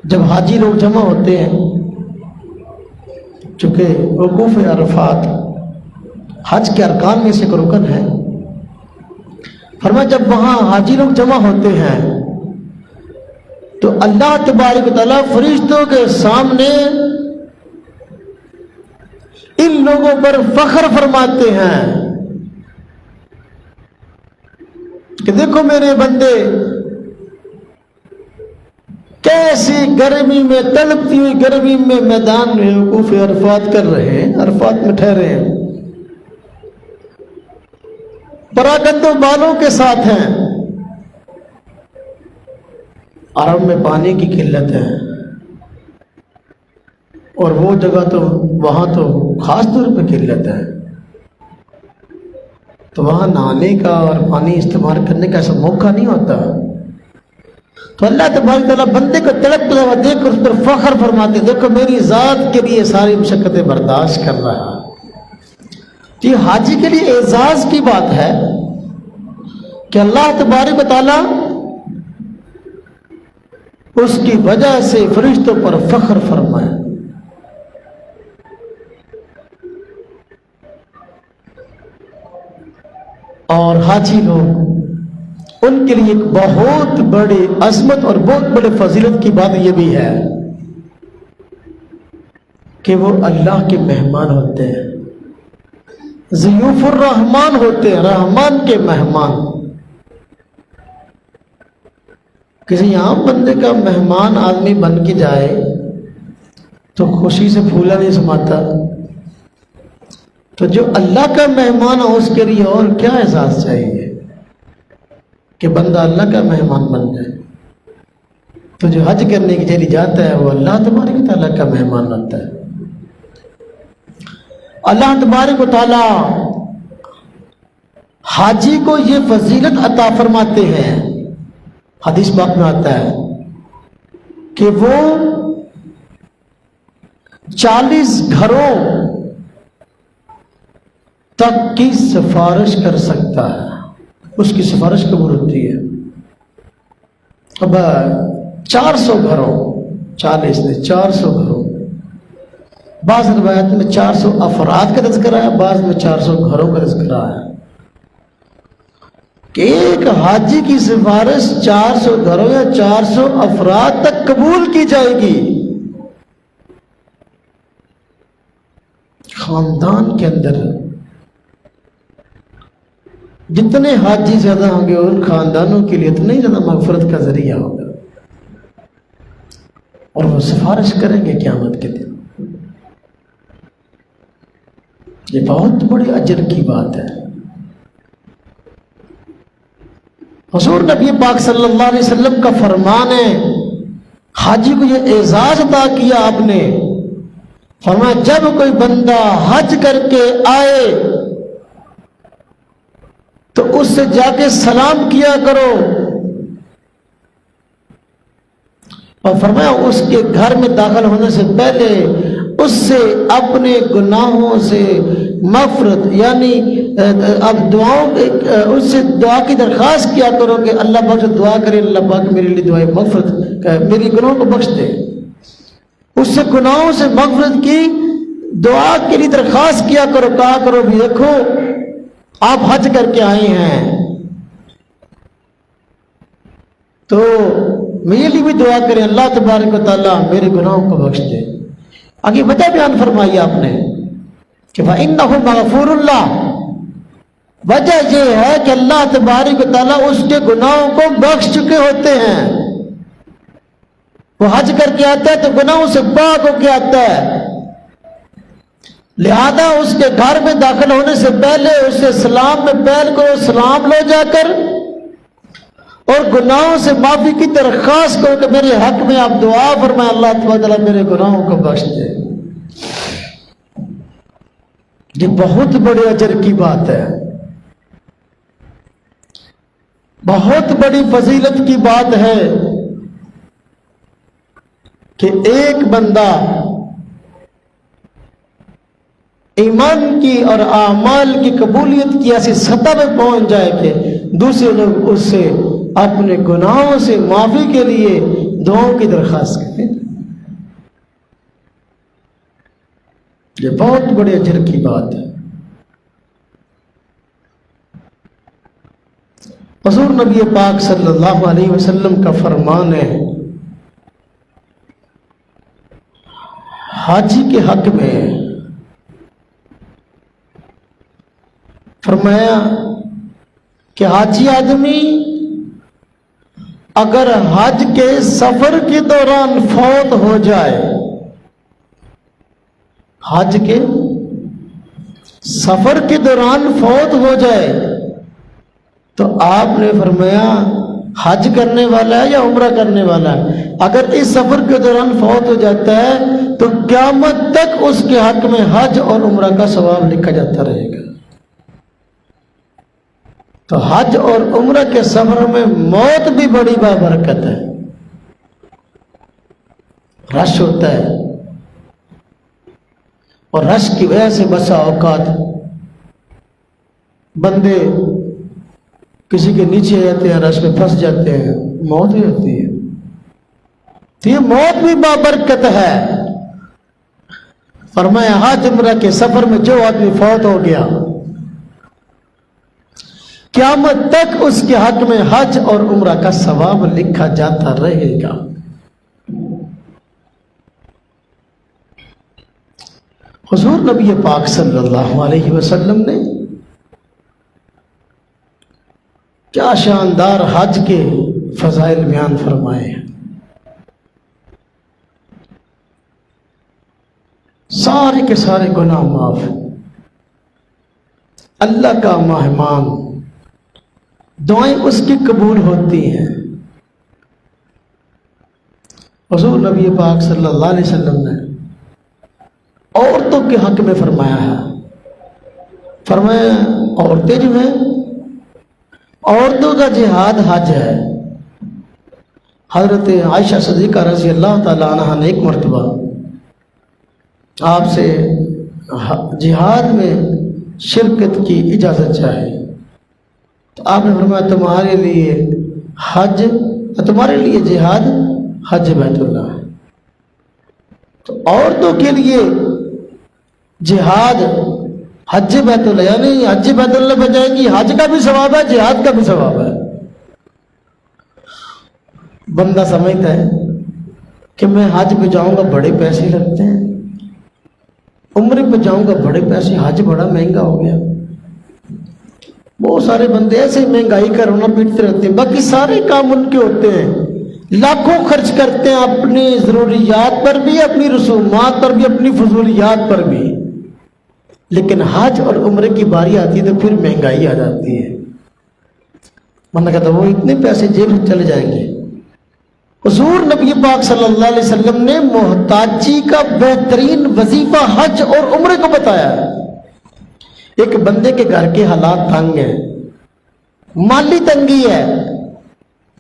Speaker 1: جب حاجی لوگ جمع ہوتے ہیں، چونکہ وقوف عرفات حج کے ارکان میں سے ایک رکن ہے، فرمایا جب وہاں حاجی لوگ جمع ہوتے ہیں تو اللہ تبارک و تعالیٰ فرشتوں کے سامنے ان لوگوں پر فخر فرماتے ہیں کہ دیکھو میرے بندے کیسی گرمی میں، تڑپتی ہوئی گرمی میں میدان میں وقوف عرفات کر رہے ہیں، عرفات میں ٹھہرے ہیں، پراگندوں بالوں کے ساتھ ہیں، عرب میں پانی کی قلت ہے اور وہ جگہ تو وہاں تو خاص طور پہ قلت ہے، تو وہاں نہانے کا اور پانی استعمال کرنے کا ایسا موقع نہیں ہوتا، تو اللہ تبارک تعالیٰ بندے کو تڑپتا ہوا دیکھ کر اس پر فخر فرماتے، دیکھو میری ذات کے لیے ساری مشقتیں برداشت کر رہا۔ یہ حاجی کے لیے اعزاز کی بات ہے کہ اللہ تبارک و تعالیٰ اس کی وجہ سے فرشتوں پر فخر فرمائے۔ اور حاجی لوگ، ان کے لیے ایک بہت بڑی عظمت اور بہت بڑے فضیلت کی بات یہ بھی ہے کہ وہ اللہ کے مہمان ہوتے ہیں، ضیوف الرحمان ہوتے ہیں، رحمان کے مہمان۔ کسی عام بندے کا مہمان آدمی بن کے جائے تو خوشی سے پھولا نہیں سماتا، تو جو اللہ کا مہمان ہو اس کے لیے اور کیا احساس چاہیے کہ بندہ اللہ کا مہمان بن جائے۔ تو جو حج کرنے کے لیے جاتا ہے وہ اللہ تبارک و تعالیٰ کا مہمان ہوتا ہے۔ اللہ تبارک و تعالیٰ حاجی کو یہ فضیلت عطا فرماتے ہیں، حدیث پاک میں آتا ہے کہ وہ 40 گھروں تک کی سفارش کر سکتا ہے، اس کی سفارش قبول ہوتی ہے۔ اب 400 گھروں، 40 نہیں 400 گھروں، بعض روایت میں 400 افراد کا تذکرہ ہے، بعض میں 400 گھروں کا تذکرہ ہے کہ ایک حاجی کی سفارش 400 گھروں یا 400 افراد تک قبول کی جائے گی۔ خاندان کے اندر جتنے حاجی زیادہ ہوں گے ان خاندانوں کے لیے اتنا ہی زیادہ مغفرت کا ذریعہ ہوگا۔ اور وہ سفارش کریں گے قیامت کے دن۔ یہ بہت بڑی اجر کی بات ہے۔ حضور نبی پاک صلی اللہ علیہ وسلم کا فرمان ہے، حاجی کو یہ اعزاز عطا کیا آپ نے، فرمایا جب کوئی بندہ حج کر کے آئے تو اس سے جا کے سلام کیا کرو، اور فرمایا اس کے گھر میں داخل ہونے سے پہلے اس سے اپنے گناہوں سے مغفرت، یعنی اب دعاؤں اس سے دعا کی درخواست کیا کرو کہ اللہ پاک سے دعا کرے اللہ پاک میرے لیے دعائے مغفرت، میری گناہوں کو بخش دے۔ اس سے گناہوں سے مغفرت کی دعا کے لیے درخواست کیا کرو، کہا کرو بھی دیکھو آپ حج کر کے آئے ہیں تو میرے لیے بھی دعا کریں اللہ تبارک و تعالیٰ میرے گناہوں کو بخش دے۔ آگے وجہ بیان فرمائی آپ نے کہ فَإِنَّهُ مَغْفُورُ اللَّهُ، وجہ یہ ہے کہ اللہ تبارک و تعالیٰ اس کے گناہوں کو بخش چکے ہوتے ہیں۔ وہ حج کر کے آتا ہے تو گناہوں سے پاک ہو کے آتا ہے، لہذا اس کے گھر میں داخل ہونے سے پہلے اسے سلام میں پہل کرو، سلام لو جا کر، اور گناہوں سے معافی کی درخواست کرو کہ میرے حق میں آپ دعا فرمائیں اللہ تعالیٰ میرے گناہوں کو بخش دے۔ یہ بہت بڑے اجر کی بات ہے، بہت بڑی فضیلت کی بات ہے کہ ایک بندہ ایمان کی اور اعمال کی قبولیت کی ایسی سطح پہ پہنچ جائے کہ دوسرے لوگ اس سے اپنے گناہوں سے معافی کے لیے دعاؤں کی درخواست کریں۔ یہ بہت بڑے اجر کی بات ہے۔ حضور نبی پاک صلی اللہ علیہ وسلم کا فرمان ہے حاجی کے حق میں، فرمایا کہ حاجی آدمی اگر حج کے سفر کے دوران فوت ہو جائے، حج کے سفر کے دوران فوت ہو جائے تو آپ نے فرمایا حج کرنے والا ہے یا عمرہ کرنے والا ہے، اگر اس سفر کے دوران فوت ہو جاتا ہے تو قیامت تک اس کے حق میں حج اور عمرہ کا ثواب لکھا جاتا رہے گا۔ تو حج اور عمرہ کے سفر میں موت بھی بڑی بابرکت ہے، رش ہوتا ہے، اور رش کی وجہ سے بسا اوقات بندے کسی کے نیچے آ جاتے ہیں، رش میں پھنس جاتے ہیں، موت ہو جاتی ہے۔ تو یہ موت بھی بابرکت ہے۔ فرمایا حج عمرہ کے سفر میں جو آدمی فوت ہو گیا قیامت تک اس کے حق میں حج اور عمرہ کا ثواب لکھا جاتا رہے گا۔ حضور نبی پاک صلی اللہ علیہ وسلم نے کیا شاندار حج کے فضائل بیان فرمائے ہیں۔ سارے کے سارے گناہ معاف، اللہ کا مہمان، دعائیں اس کی قبول ہوتی ہیں۔ حضور نبی پاک صلی اللہ علیہ وسلم نے عورتوں کے حق میں فرمایا ہے، فرمایا عورتیں جو ہیں، عورتوں کا جہاد حج ہے۔ حضرت عائشہ صدیقہ رضی اللہ تعالی عنہ نے ایک مرتبہ آپ سے جہاد میں شرکت کی اجازت چاہی تو آپ نے فرمایا تمہارے لیے حج، تمہارے لیے جہاد حج بیت اللہ ہے۔ تو عورتوں کے لیے جہاد حج بیت اللہ، یعنی حج بیت اللہ بجائے کہ حج کا بھی ثواب ہے، جہاد کا بھی ثواب ہے۔ بندہ سمجھتا ہے کہ میں حج پہ جاؤں گا بڑے پیسے لگتے ہیں، عمرے پہ جاؤں گا بڑے پیسے، حج بڑا مہنگا ہو گیا۔ بہت سارے بندے ایسے مہنگائی کا رونا پیٹتے رہتے ہیں، باقی سارے کام ان کے ہوتے ہیں، لاکھوں خرچ کرتے ہیں اپنی ضروریات پر بھی، اپنی رسومات پر بھی، اپنی فضولیات پر بھی، لیکن حج اور عمرے کی باری آتی ہے تو پھر مہنگائی آ جاتی ہے۔ بندہ کہتا ہے وہ اتنے پیسے جیب سے چلے جائیں گے۔ حضور نبی پاک صلی اللہ علیہ وسلم نے محتاجی کا بہترین وظیفہ حج اور عمرے کو بتایا ہے۔ ایک بندے کے گھر کے حالات تنگ ہیں، مالی تنگی ہے،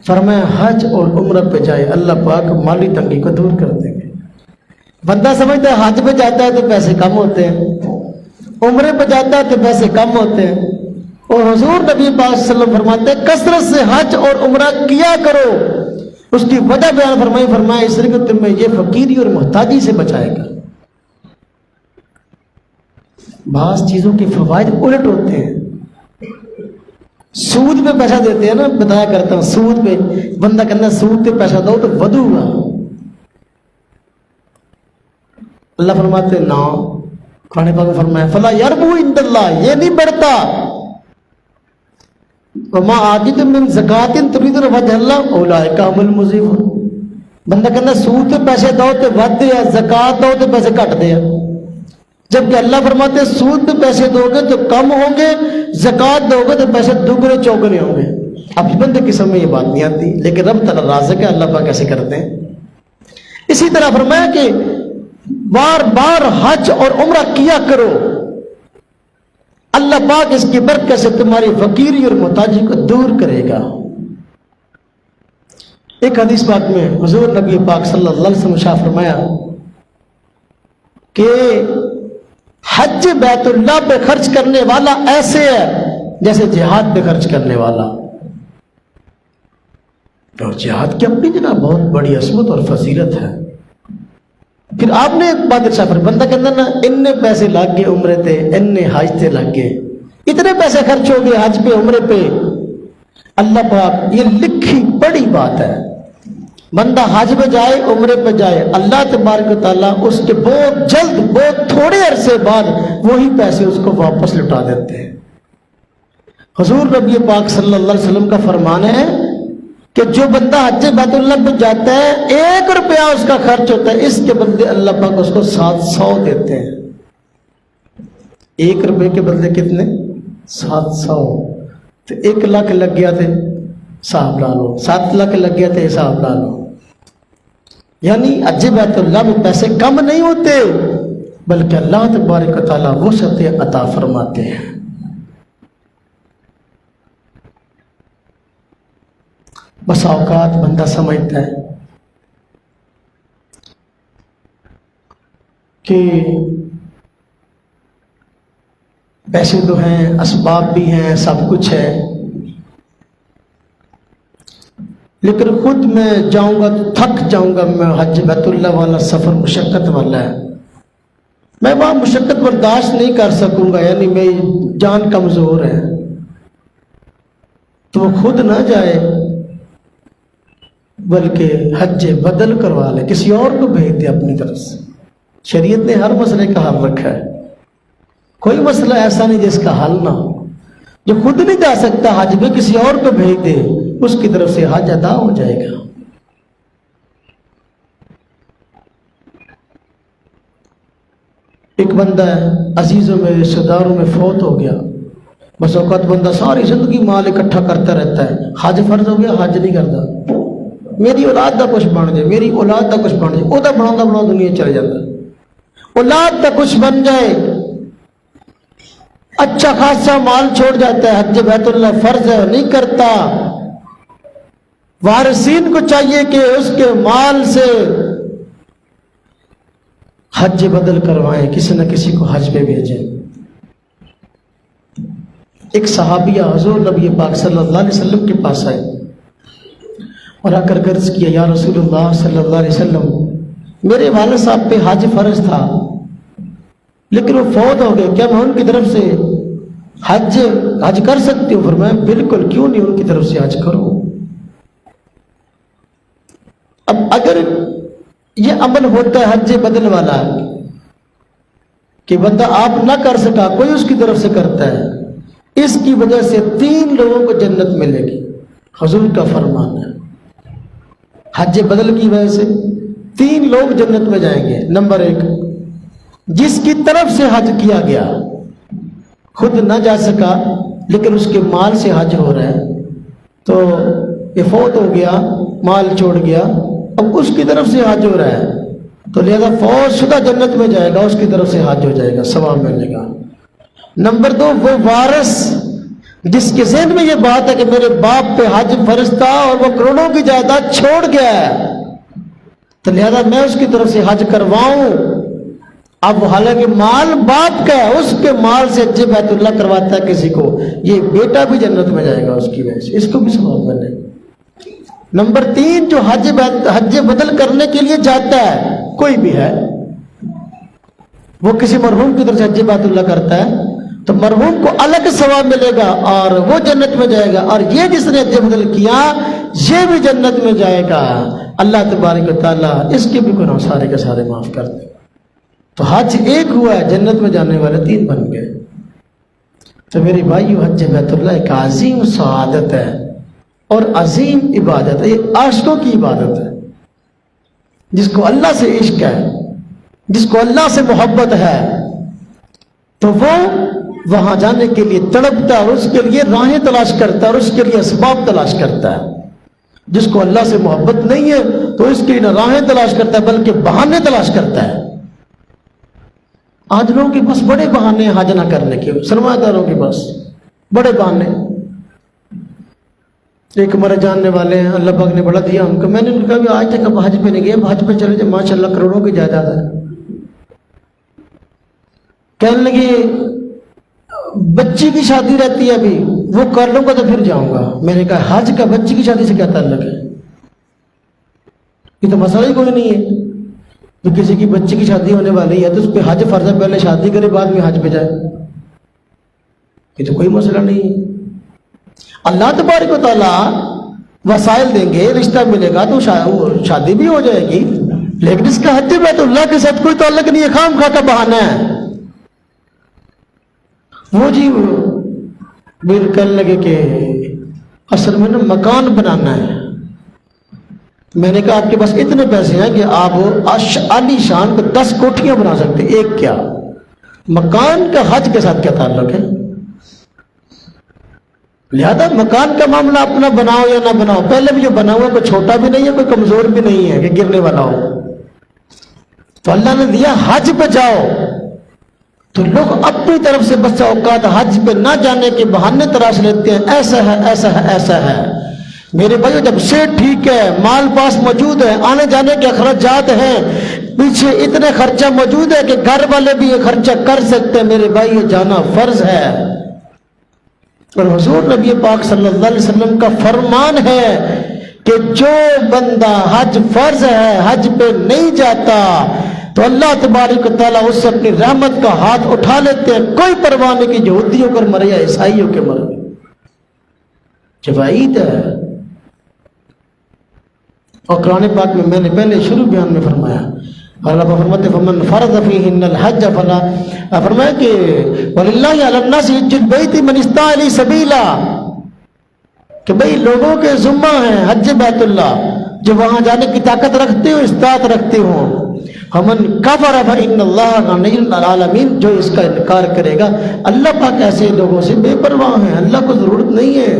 Speaker 1: فرمایا حج اور عمرہ پہ جائے، اللہ پاک مالی تنگی کو دور کر دیں گے۔ بندہ سمجھتا ہے حج پہ جاتا ہے تو پیسے کم ہوتے ہیں، عمرے پہ جاتا ہے تو پیسے کم ہوتے ہیں، اور حضور نبی پاک صلی اللہ علیہ وسلم فرماتے ہیں کثرت سے حج اور عمرہ کیا کرو۔ اس کی وجہ بیان فرمایا اس لیے کہ تمہیں یہ فقیری اور محتاجی سے بچائے گا۔ بعض چیزوں کے فوائد الٹ ہوتے ہیں۔ سود پہ پیسہ دیتے ہیں نا، بتایا کرتا ہوں، سود پہ بندہ کہنا سود پہ پیسہ دو تو ودو گا، اللہ فرماتے نا، قرآن پاک میں فرمایا فلا یربو عند اللہ، یہ نہیں بڑھتا۔ وما آتیتم من زکات تريدون وجه اللہ اولئک هم المضعفون۔ بندہ کہنا سود پہ پیسے دو تو ود دیا، زکات دو تو پیسے گھٹ دیا، جبکہ اللہ فرماتے ہیں سود پہ پیسے دو گے تو کم ہوں گے، زکات دو گے تو پیسے دوگنے چوگنے ہوں گے۔ اب بندے کی سمجھ میں یہ بات نہیں آتی، لیکن رب تعالی رازق ہے، اللہ پاک کیسے کرتے ہیں۔ اسی طرح فرمایا کہ بار بار حج اور عمرہ کیا کرو، اللہ پاک اس کی برکت سے تمہاری فقیری اور محتاجی کو دور کرے گا۔ ایک حدیث پاک میں حضور نبی پاک صلی اللہ علیہ وسلم شاہ فرمایا کہ حج بیت اللہ پہ خرچ کرنے والا ایسے ہے جیسے جہاد پہ خرچ کرنے والا۔ اور جہاد کی اپنی جگہ بہت بڑی عظمت اور فضیلت ہے۔ پھر آپ نے ایک بات ارشاد فرمایا، بندہ کہتا نا اتنے پیسے لگ گئے عمرے تے، اتنے حج تے لگ گئے، اتنے پیسے خرچ ہو گئے حج پہ عمرے پہ۔ اللہ پاک یہ لکھی بڑی بات ہے، بندہ حج پہ جائے عمرے پہ جائے، اللہ تبارک و تعالیٰ اس کے بہت جلد، بہت تھوڑے عرصے بعد وہی پیسے اس کو واپس لوٹا دیتے ہیں۔ حضور نبی پاک صلی اللہ علیہ وسلم کا فرمان ہے کہ جو بندہ حج بیت اللہ پہ جاتا ہے 1 روپیہ اس کا خرچ ہوتا ہے، اس کے بدلے اللہ پاک اس کو 700 دیتے ہیں۔ 1 روپے کے بدلے کتنے؟ 700۔ تو 1 لاکھ لگ گیا تھے، حساب لا لو، 7 لاکھ لگ گیا تھے، حساب لا لو۔ یعنی حج بیت اللہ میں پیسے کم نہیں ہوتے، بلکہ اللہ تبارک و تعالیٰ وسعت عطا فرماتے ہیں۔ بس اوقات بندہ سمجھتا ہے کہ پیسے تو ہیں، اسباب بھی ہیں، سب کچھ ہے، لیکن خود میں جاؤں گا تو تھک جاؤں گا، میں حج بیت اللہ والا سفر مشقت والا ہے، میں وہاں مشقت برداشت نہیں کر سکوں گا، یعنی میری جان کمزور ہے، تو وہ خود نہ جائے بلکہ حج بدل کروا لے، کسی اور کو بھیج دے اپنی طرف سے۔ شریعت نے ہر مسئلے کا حل رکھا ہے، کوئی مسئلہ ایسا نہیں جس کا حل نہ ہو۔ جو خود نہیں جا سکتا حج میں کسی اور کو بھیج دے، اس کی طرف سے حج ادا ہو جائے گا۔ ایک بندہ عزیزوں میں، رشتہ داروں میں فوت ہو گیا، بس اوقات بندہ ساری زندگی مال اکٹھا کرتا رہتا ہے، حج فرض ہو گیا حج نہیں کرتا، میری اولاد دا کچھ بن جائے، میری اولاد دا کچھ بن جائے، وہ تو بنا دنیا چلے جاتا، اولاد دا کچھ بن جائے، اچھا خاصا مال چھوڑ جاتا ہے، حج بیت اللہ فرض ہے نہیں کرتا۔ وارثین کو چاہیے کہ اس کے مال سے حج بدل کروائیں، کسی نہ کسی کو حج پہ بھیجیں۔ ایک صحابیہ حضور نبی پاک صلی اللہ علیہ وسلم کے پاس آئے اور آ کر عرض کیا، یا رسول اللہ صلی اللہ علیہ وسلم، میرے والد صاحب پہ حج فرض تھا لیکن وہ فوت ہو گئے، کیا میں ان کی طرف سے حج کر سکتی ہوں؟ فرمایا بالکل، کیوں نہیں، ان کی طرف سے حج کرو۔ اب اگر یہ عمل ہوتا ہے حج بدل والا کہ بندہ آپ نہ کر سکا، کوئی اس کی طرف سے کرتا ہے، اس کی وجہ سے 3 لوگوں کو جنت ملے گی، حضور کا فرمان ہے۔ حج بدل کی وجہ سے 3 لوگ جنت میں جائیں گے۔ نمبر 1، جس کی طرف سے حج کیا گیا، خود نہ جا سکا لیکن اس کے مال سے حج ہو رہا ہے، تو یہ فوت ہو گیا، مال چھوڑ گیا، اب اس کی طرف سے حج ہو رہا ہے تو لہذا فوت شدہ جنت میں جائے گا، اس کی طرف سے حج ہو جائے گا، ثواب ملے گا۔ نمبر 2، وہ وارث جس کے ذہن میں یہ بات ہے کہ میرے باپ پہ حج فرض تھا اور وہ کروڑوں کی جائیداد چھوڑ گیا ہے تو لہذا میں اس کی طرف سے حج کرواؤں۔ اب حالانکہ مال باپ کا ہے، اس کے مال سے حج بیت اللہ کرواتا ہے کسی کو، یہ بیٹا بھی جنت میں جائے گا اس کی وجہ سے، اس کو بھی ثواب ملے گا۔ نمبر 3، جو حج بدل کرنے کے لیے جاتا ہے، کوئی بھی ہے، وہ کسی مرحوم کی طرف سے حج بیت اللہ کرتا ہے تو مرحوم کو الگ ثواب ملے گا اور وہ جنت میں جائے گا، اور یہ جس نے حج بدل کیا یہ بھی جنت میں جائے گا۔ اللہ تبارک و تعالیٰ اس کے بھی گناہ سارے کے سارے معاف کر دے۔ تو حج ایک ہوا ہے، جنت میں جانے والے 3 بن گئے۔ تو میری بھائیو، حج بیت اللہ ایک عظیم سعادت ہے اور عظیم عبادت ہے، یہ عاشقوں کی عبادت ہے۔ جس کو اللہ سے عشق ہے، جس کو اللہ سے محبت ہے تو وہ وہاں جانے کے لیے تڑپتا ہے اور اس کے لیے راہیں تلاش کرتا ہے اور اس کے لیے اسباب تلاش کرتا ہے۔ جس کو اللہ سے محبت نہیں ہے تو اس کے لیے نہ راہیں تلاش کرتا ہے بلکہ بہانے تلاش کرتا ہے۔ آج لوگوں کے پاس بڑے بہانے ہیں حج نہ کرنے کے، سرمایہ داروں کے پاس بڑے بہانے۔ ایک ہمارے جاننے والے ہیں، اللہ پاک نے بڑا دیا ان کو، میں نے ان کو کہا آج تک اب حج پہ نہیں گئے، حج پہ چلے جائے، ماشاء اللہ کروڑوں کی جائیداد ہے۔ کہنے لگے بچی کی شادی رہتی ہے ابھی، وہ کر لوں گا تو پھر جاؤں گا۔ میں نے کہا حج کا بچی کی شادی سے کیا تعلق ہے؟ یہ تو مسئلہ ہی کوئی نہیں ہے۔ تو کسی کی بچی کی شادی ہونے والی ہے تو اس پہ حج فرض ہے، پہلے شادی کرے بعد میں حج پہ جائے، یہ تو کوئی مسئلہ نہیں ہے۔ اللہ تبارک و تعالیٰ وسائل دیں گے، رشتہ ملے گا تو شادی بھی ہو جائے گی، لیکن اس کا حج بیت اللہ کے ساتھ کوئی تعلق نہیں ہے، خام خواہ کا بہانہ ہے۔ وہ جی میرے کہنے لگے کہ اصل میں نا مکان بنانا ہے۔ میں نے کہا آپ کے پاس اتنے پیسے ہیں کہ آپ عالی شان کو 10 کوٹھیاں بنا سکتے، ایک کیا؟ مکان کا حج کے ساتھ کیا تعلق ہے؟ لہذا مکان کا معاملہ اپنا بناؤ یا نہ بناؤ، پہلے بھی جو بنا ہوا کوئی چھوٹا بھی نہیں ہے کوئی کمزور بھی نہیں ہے کہ گرنے والا ہو۔ تو اللہ نے دیا حج پہ جاؤ، تو لوگ اپنی طرف سے بس اوقات حج پہ نہ جانے کے بہانے تراش لیتے ہیں، ایسا ہے ایسا ہے ایسا ہے۔ میرے بھائیو، جب سے ٹھیک ہے، مال پاس موجود ہے، آنے جانے کے اخراجات ہیں، پیچھے اتنے خرچہ موجود ہے کہ گھر والے بھی یہ خرچہ کر سکتے ہیں، میرے بھائی یہ جانا فرض ہے۔ اور حضور نبی پاک صلی اللہ علیہ وسلم کا فرمان ہے کہ جو بندہ حج فرض ہے حج پہ نہیں جاتا تو اللہ تبارک و تعالیٰ اس سے اپنی رحمت کا ہاتھ اٹھا لیتے ہیں، کوئی پرواہ نہیں کہ یہودیوں پر مرے یا عیسائیوں کے مرے، یہ وعید ہے۔ اور قرآن پاک میں نے پہلے شروع بیان میں فرمایا، اللہ فرماتے فمن فرض فیہن الحج فلا، فرمایا کہ وللہ علی الناس حج البیت من استطاع الیہ سبیلا، کہ بھئی لوگوں کے ذمہ ہیں حج بیت اللہ جو وہاں جانے کی طاقت رکھتے ہو، استطاعت رکھتے ہو۔ فمن کفر فإن اللہ غنی عن العالمین، جو اس کا انکار کرے گا، اللہ پاک ایسے لوگوں سے بے پرواہ ہیں، اللہ کو ضرورت نہیں ہے۔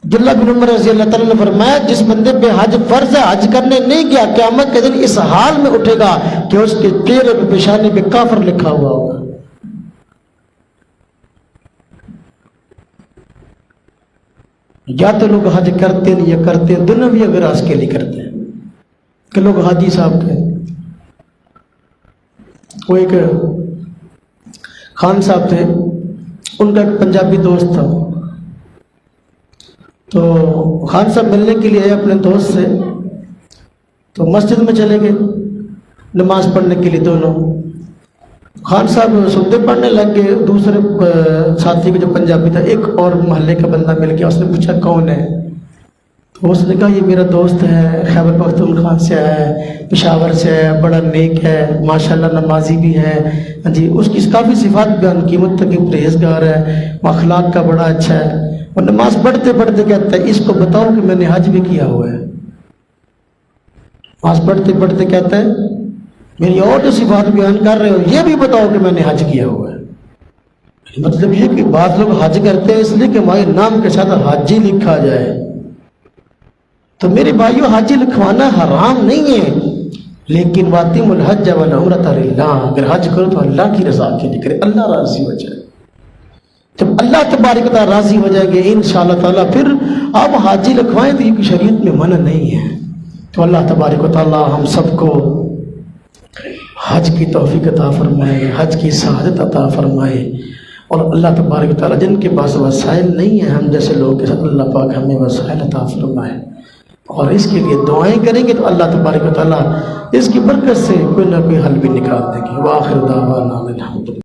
Speaker 1: عبداللہ بن عمر رضی اللہ تعالیٰ نے فرمایا جس بندے پہ حج فرض ہے حج کرنے نہیں گیا، قیامت کے دن اس حال میں اٹھے گا کہ اس کے چہرے پہ پیشانی پہ کافر لکھا ہوا ہوگا۔ یا تو لوگ حج کرتے نہیں یا کرتے دنیاوی اغراض کے لیے کرتے ہیں کہ لوگ حاجی صاحب کے، وہ ایک خان صاحب تھے، ان کا ایک پنجابی دوست تھا، تو خان صاحب ملنے کے لیے آئے اپنے دوست سے، تو مسجد میں چلے گئے نماز پڑھنے کے لیے دونوں۔ خان صاحب سنتے پڑھنے لگ گئے، دوسرے ساتھی کو جو پنجابی تھا ایک اور محلے کا بندہ مل گیا، اس نے پوچھا کون ہے؟ تو اس نے کہا یہ میرا دوست ہے، خیبر پختونخوا سے ہے، پشاور سے ہے، بڑا نیک ہے، ماشاءاللہ نمازی بھی ہے، جی اس کی کافی صفات بیان کی، متقی پرہیزگار ہے، اخلاق کا بڑا اچھا ہے۔ وہ نماز پڑھتے پڑھتے کہتا ہے اس کو بتاؤ کہ میں نے حج بھی کیا ہوا ہے. نماز پڑھتے پڑھتے کہتا ہے میری اور جو صفات بیان کر رہے ہو یہ بھی بتاؤ کہ میں نے حج کیا ہوا ہے. مطلب یہ کہ بعض لوگ حج کرتے ہیں اس لیے کہ ہمارے نام کے ساتھ حاجی لکھا جائے. تو میرے بھائیو حاجی لکھوانا حرام نہیں ہے، لیکن واتم الحج والعمرۃ للہ، اگر حج کرو تو اللہ کی رضا کے لیے کرے، اللہ راضی ہو جائے. جب اللہ تبارک و تعالیٰ راضی ہو جائے گے انشاءاللہ تعالیٰ پھر آپ حاجی لکھوائیں تو یہ شریعت میں منع نہیں ہے. تو اللہ تبارک و تعالیٰ ہم سب کو حج کی توفیق عطا فرمائے، حج کی سعادت عطا فرمائے، اور اللہ تبارک و تعالیٰ جن کے پاس وسائل نہیں ہیں ہم جیسے لوگوں کے ساتھ اللہ پاک ہمیں وسائل عطا فرمائے، اور اس کے لیے دعائیں کریں گے تو اللہ تبارک و تعالیٰ اس کی برکت سے کوئی نہ کوئی حل بھی نکال دیں گے. وآخر دعوانا الحمدللہ.